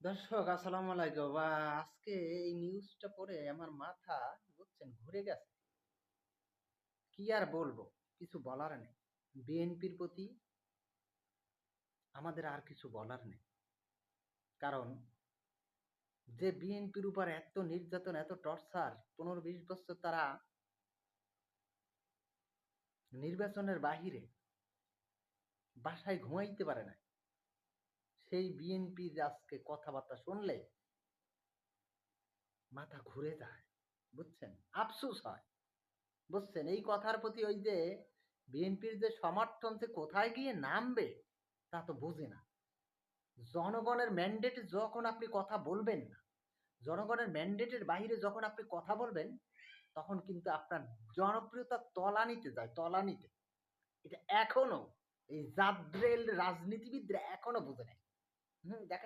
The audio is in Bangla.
দর্শক আসসালামু আলাইকুম। আজকে এই নিউজটা পড়ে আমার মাথা বুঝছেন ঘুরে গেছে। কি আর বলবো? কিছু বলার নেই। বিএনপির প্রতি আমাদের আর কিছু বলার নেই। কারণ যে বিএনপির উপর এত নির্যাতন, এত টর্চার ১৫-২০ বছর তারা নির্বাচনের বাহিরে বাসায় ঘুমাইতে পারে নাই। সেই বিএনপির আজকে কথাবার্তা শুনলে মাথা ঘুরে যায়। বুঝছেন? আফসোস হয়। বুঝছেন? এই কথার প্রতি ওই যে বিএনপির যে সমর্থন যে কোথায় গিয়ে নামবে তা তো বুঝে না। জনগণের ম্যান্ডেটে যখন আপনি কথা বলবেন না, জনগণের ম্যান্ডেটের বাহিরে যখন আপনি কথা বলবেন, তখন কিন্তু আপনার জনপ্রিয়তা তলানিতে যায়, তলানিতে। এটা এখনো এই জাদ্রেল রাজনীতিবিদরা এখনো বুঝে নাই। দেখেন